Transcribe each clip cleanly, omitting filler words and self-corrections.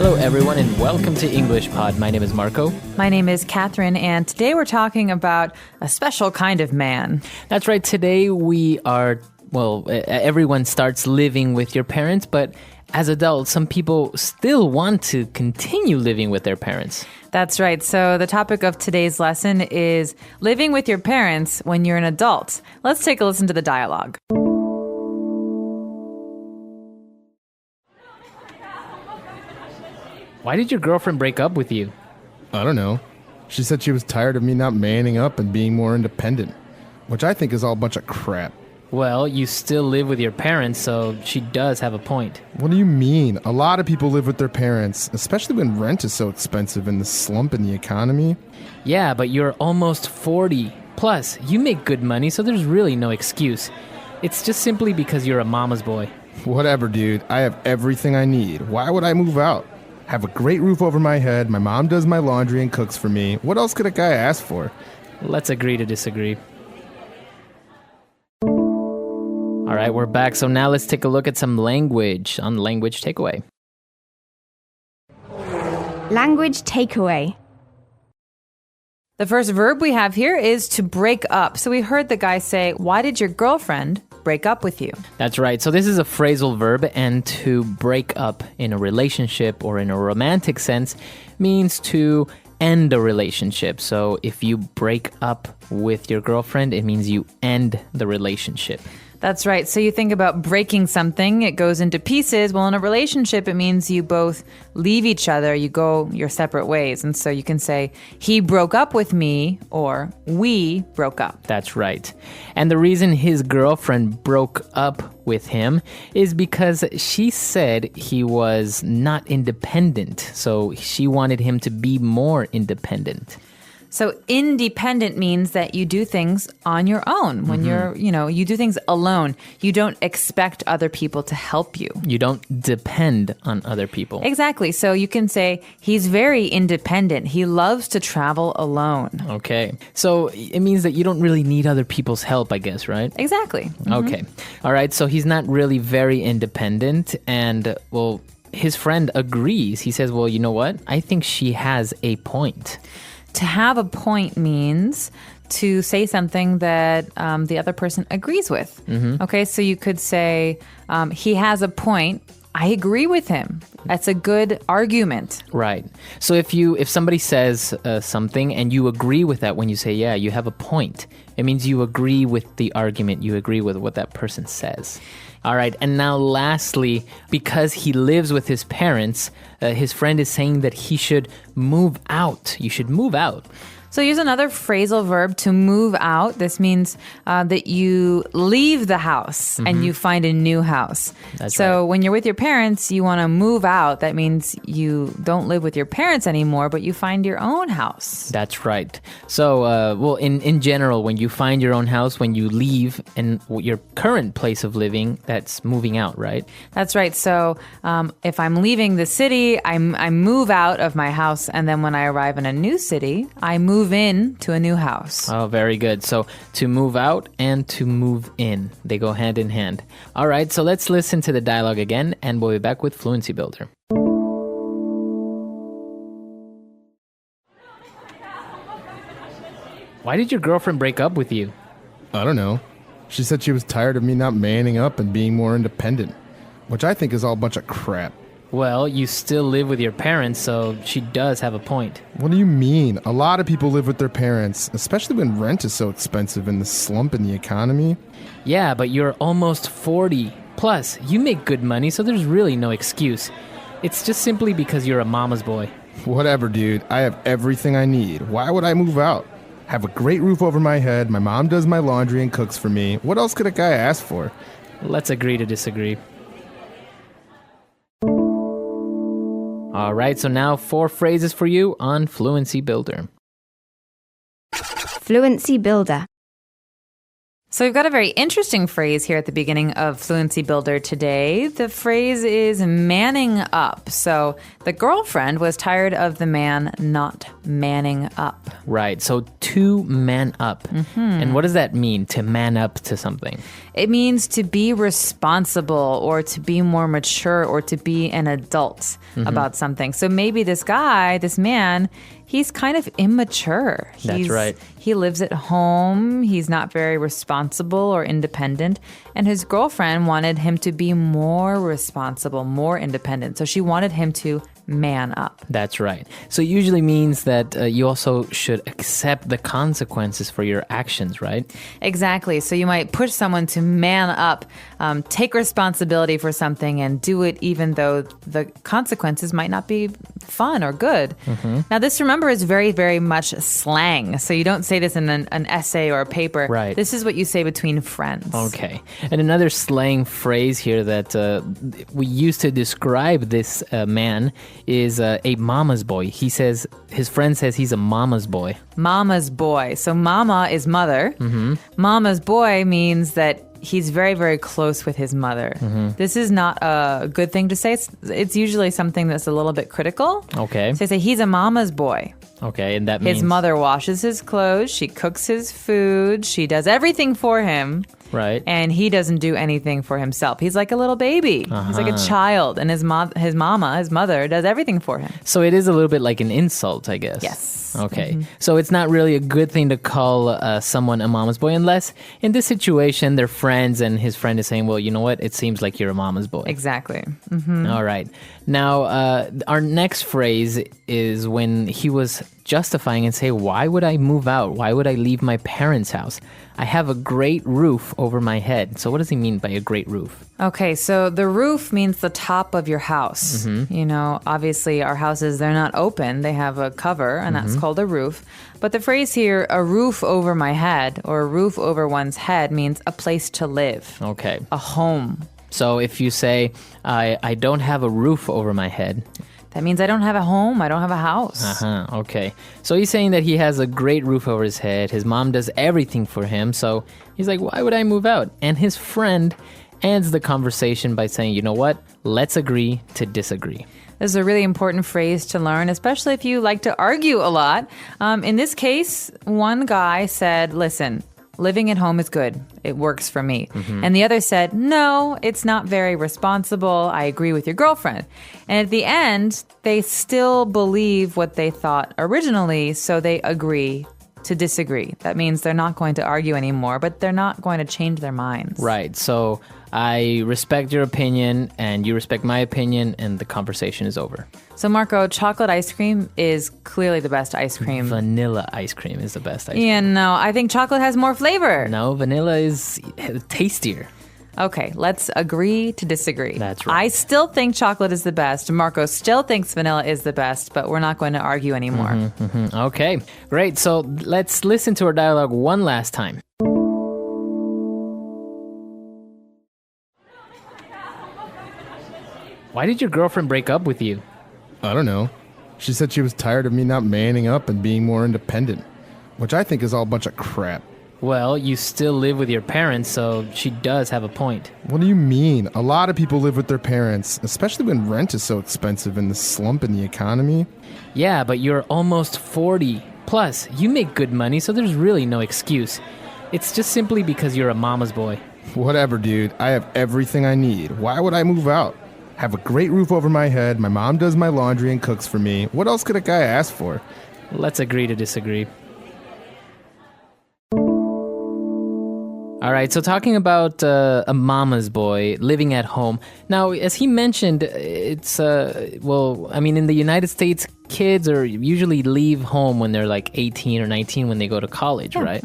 Hello, everyone, and welcome to English Pod. My name is Marco. My name is Catherine, and today we're talking about a special kind of man. That's right. Today we are, everyone starts living with your parents, but as adults, some people still want to continue living with their parents. That's right. So the topic of today's lesson is living with your parents when you're an adult. Let's take a listen to the dialogue. Why did your girlfriend break up with you? I don't know. She said she was tired of me not manning up and being more independent, which I think is all a bunch of crap. Well, you still live with your parents, so she does have a point. What do you mean? A lot of people live with their parents, especially when rent is so expensive and the slump in the economy. Yeah, but you're almost 40. Plus, you make good money, so there's really no excuse. It's just simply because you're a mama's boy. Whatever, dude. I have everything I need. Why would I move out? Have a great roof over my head. My mom does my laundry and cooks for me. What else could a guy ask for? Let's agree to disagree. All right, we're back. So now let's take a look at some language on Language Takeaway. Language takeaway. The first verb we have here is to break up. So we heard the guy say, "Why did your girlfriend break up with you?" That's right. So this is a phrasal verb, and to break up in a relationship or in a romantic sense means to end a relationship. So if you break up with your girlfriend, it means you end the relationship. That's right. So you think about breaking something, it goes into pieces. Well, in a relationship, it means you both leave each other, you go your separate ways. And so you can say, he broke up with me, or we broke up. That's right. And the reason his girlfriend broke up with him is because she said he was not independent. So she wanted him to be more independent. So independent means that you do things on your own. When you do things alone. You don't expect other people to help you. You don't depend on other people. Exactly. So you can say he's very independent. He loves to travel alone. Okay. So it means that you don't really need other people's help, I guess, right? Exactly. Mm-hmm. Okay. All right. So he's not really very independent. And, his friend agrees. He says, well, you know what? I think she has a point. To have a point means to say something that the other person agrees with. Mm-hmm. Okay, so you could say, he has a point. I agree with him. That's a good argument. Right. So if somebody says something and you agree with that when you say, yeah, you have a point, it means you agree with the argument. You agree with what that person says. All right. And now lastly, because he lives with his parents, his friend is saying that he should move out. You should move out. So here's another phrasal verb, to move out. This means that you leave the house and you find a new house. That's so right. When you're with your parents, you want to move out. That means you don't live with your parents anymore, but you find your own house. That's right. So, in general, when you find your own house, when you leave and your current place of living, that's moving out, right? That's right. So if I'm leaving the city, I move out of my house. And then when I arrive in a new city, I move in to a new house. Oh, very good. So to move out and to move in, they go hand in hand. All right, so let's listen to the dialogue again, and we'll be back with Fluency Builder. Why did your girlfriend break up with you? I don't know. She said she was tired of me not manning up and being more independent, which I think is all a bunch of crap. Well, you still live with your parents, so she does have a point. What do you mean? A lot of people live with their parents, especially when rent is so expensive and the slump in the economy. Yeah, but you're almost 40. Plus, you make good money, so there's really no excuse. It's just simply because you're a mama's boy. Whatever, dude. I have everything I need. Why would I move out? Have a great roof over my head. My mom does my laundry and cooks for me. What else could a guy ask for? Let's agree to disagree. All right, so now 4 phrases for you on Fluency Builder. Fluency builder. So we've got a very interesting phrase here at the beginning of Fluency Builder today. The phrase is manning up. So the girlfriend was tired of the man not manning up. Right. So to man up. And what does that mean, to man up to something? It means to be responsible or to be more mature or to be an adult about something. So maybe this guy, this man, he's kind of immature. That's right. He lives at home. He's not very responsible or independent. And his girlfriend wanted him to be more responsible, more independent. So she wanted him to man up. That's right. So it usually means that you also should accept the consequences for your actions, right? Exactly. So you might push someone to man up, take responsibility for something and do it even though the consequences might not be fun or good. Now this, remember, is very, very much slang. So you don't say this in an essay or a paper. Right. This is what you say between friends. Okay. And another slang phrase here that we use to describe this man is a mama's boy. He says, his friend says he's a mama's boy. Mama's boy. So mama is mother. Mama's boy means that he's very, very close with his mother. This is not a good thing to say. It's usually something that's a little bit critical. Okay. So they say he's a mama's boy. Okay, and that means... His mother washes his clothes, she cooks his food, she does everything for him. Right. And he doesn't do anything for himself. He's like a little baby. He's like a child. And his mother, does everything for him. So it is a little bit like an insult, I guess. Yes. Okay. So it's not really a good thing to call someone a mama's boy unless in this situation they're friends and his friend is saying, well, you know what? It seems like you're a mama's boy. Exactly. All right. Now, our next phrase is when he was justifying and say, why would I move out? Why would I leave my parents' house? I have a great roof over my head. So what does he mean by a great roof? Okay, so the roof means the top of your house. You know, obviously our houses, they're not open. They have a cover, and that's called a roof. But the phrase here, a roof over my head, or a roof over one's head, means a place to live. Okay. A home. So if you say, I don't have a roof over my head... That means I don't have a home. I don't have a house. Okay. So he's saying that he has a great roof over his head. His mom does everything for him. So he's like, why would I move out? And his friend ends the conversation by saying, you know what? Let's agree to disagree. This is a really important phrase to learn, especially if you like to argue a lot. In this case, one guy said, listen, living at home is good. It works for me. And the other said, no, it's not very responsible. I agree with your girlfriend. And at the end, they still believe what they thought originally, so they agree to disagree. That means they're not going to argue anymore, but they're not going to change their minds. Right. So I respect your opinion and you respect my opinion and the conversation is over. So Marco, chocolate ice cream is clearly the best ice cream. Vanilla ice cream is the best ice cream. Yeah, no, I think chocolate has more flavor. No, vanilla is tastier. Okay, let's agree to disagree. That's right. I still think chocolate is the best. Marco still thinks vanilla is the best, but we're not going to argue anymore. Okay, great. So let's listen to our dialogue one last time. Why did your girlfriend break up with you? I don't know. She said she was tired of me not manning up and being more independent, which I think is all a bunch of crap. Well, you still live with your parents, so she does have a point. What do you mean? A lot of people live with their parents, especially when rent is so expensive and the slump in the economy. Yeah, but you're almost 40. Plus, you make good money, so there's really no excuse. It's just simply because you're a mama's boy. Whatever, dude. I have everything I need. Why would I move out? Have a great roof over my head. My mom does my laundry and cooks for me. What else could a guy ask for? Let's agree to disagree. All right, so talking about a mama's boy living at home. Now, as he mentioned, it's, in the United States, kids usually leave home when they're like 18 or 19 when they go to college, right?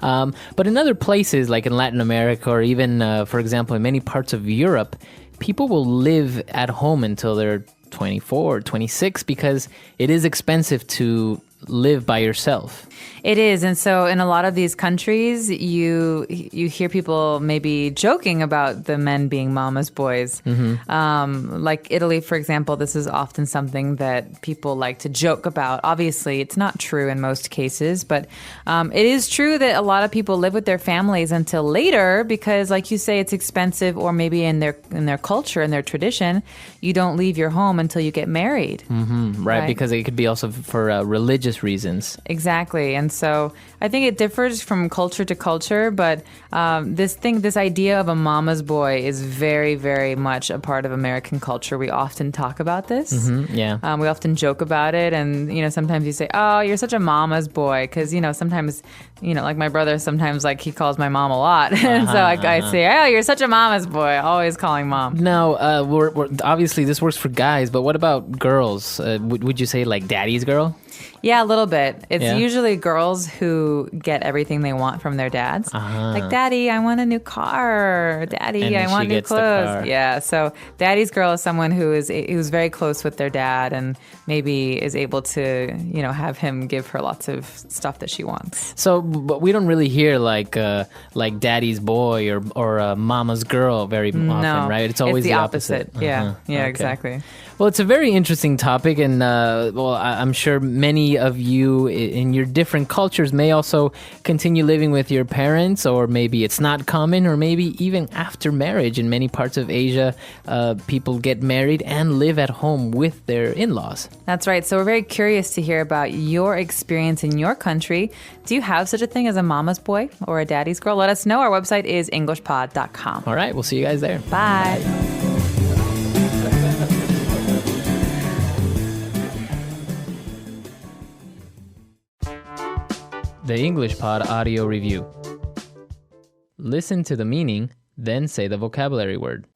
But in other places, like in Latin America or even, for example, in many parts of Europe, people will live at home until they're 24 or 26 because it is expensive to live by yourself. It is, and so in a lot of these countries, you hear people maybe joking about the men being mama's boys. Like Italy, for example, this is often something that people like to joke about. Obviously, it's not true in most cases, but it is true that a lot of people live with their families until later because, like you say, it's expensive, or maybe in their culture and their tradition, you don't leave your home until you get married. Right, because it could be also for religious reasons. Exactly. And so I think it differs from culture to culture, but this idea of a mama's boy is very, very much a part of American culture. We often talk about this. Yeah. We often joke about it. And, sometimes you say, oh, you're such a mama's boy. Because, sometimes, like my brother, sometimes like he calls my mom a lot. And so I say, oh, you're such a mama's boy. Always calling mom. Now, we're obviously this works for guys, but what about girls? Would you say like daddy's girl? Yeah, a little bit. It's Yeah. usually girls who get everything they want from their dads. Like, Daddy, I want a new car. Daddy, And I she want new gets the clothes. car. Yeah, so daddy's girl is someone who's very close with their dad and maybe is able to, have him give her lots of stuff that she wants. So, but we don't really hear like daddy's boy or mama's girl very often, No, right? It's always the opposite. Yeah, Okay. exactly. Well, it's a very interesting topic, and I'm sure many of you in your different cultures may also continue living with your parents, or maybe it's not common, or maybe even after marriage. In many parts of Asia, people get married and live at home with their in-laws. That's right. So we're very curious to hear about your experience in your country. Do you have such a thing as a mama's boy or a daddy's girl? Let us know. Our website is englishpod.com. All right, we'll see you guys there. Bye. The English Pod Audio Review. Listen to the meaning, then say the vocabulary word.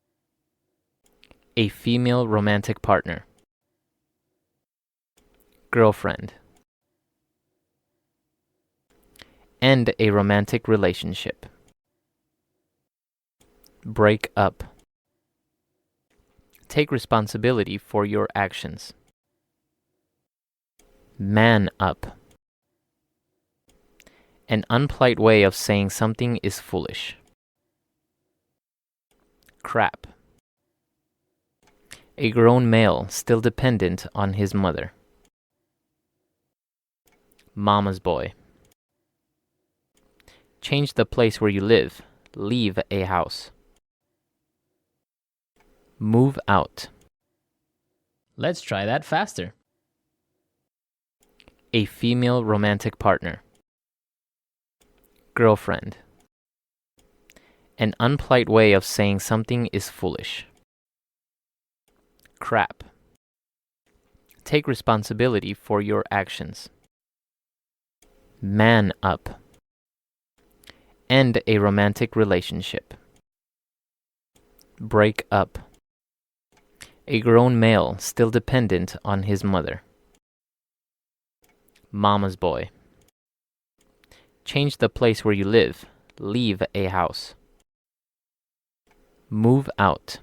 A female romantic partner. Girlfriend. End a romantic relationship. Break up. Take responsibility for your actions. Man up. An unpolite way of saying something is foolish. Crap. A grown male still dependent on his mother. Mama's boy. Change the place where you live. Leave a house. Move out. Let's try that faster. A female romantic partner. Girlfriend. An unpolite way of saying something is foolish. Crap. Take responsibility for your actions. Man up. End a romantic relationship. Break up. A grown male still dependent on his mother. Mama's boy. Change the place where you live. Leave a house. Move out.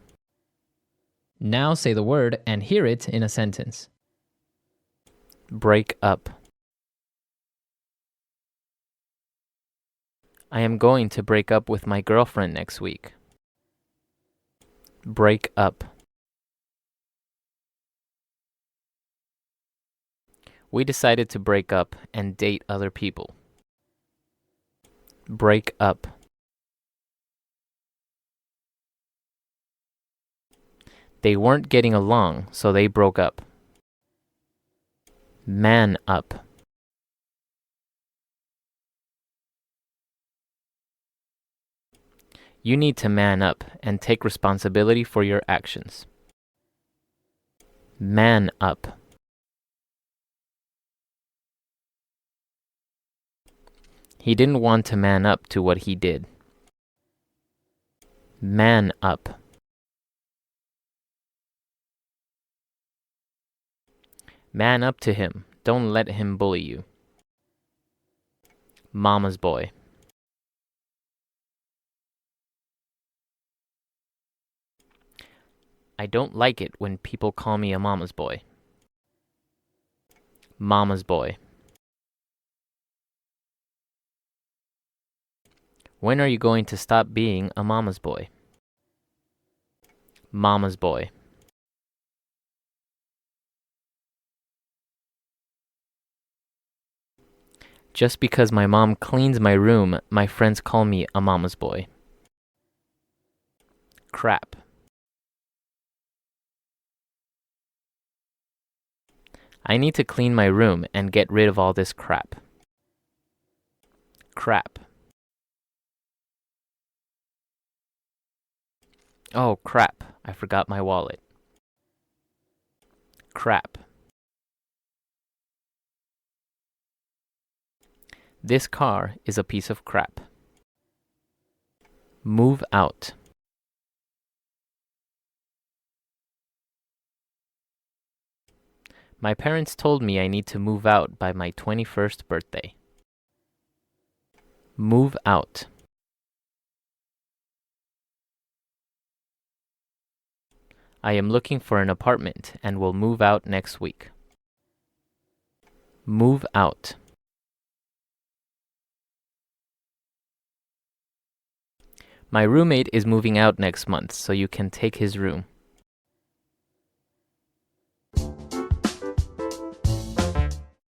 Now say the word and hear it in a sentence. Break up. I am going to break up with my girlfriend next week. Break up. We decided to break up and date other people. Break up. They weren't getting along, so they broke up. Man up. You need to man up and take responsibility for your actions. Man up. He didn't want to man up to what he did. Man up. Man up to him. Don't let him bully you. Mama's boy. I don't like it when people call me a mama's boy. Mama's boy. When are you going to stop being a mama's boy? Mama's boy. Just because my mom cleans my room, my friends call me a mama's boy. Crap. I need to clean my room and get rid of all this crap. Crap. Oh, crap. I forgot my wallet. Crap. This car is a piece of crap. Move out. My parents told me I need to move out by my 21st birthday. Move out. I am looking for an apartment and will move out next week. Move out. My roommate is moving out next month, so you can take his room.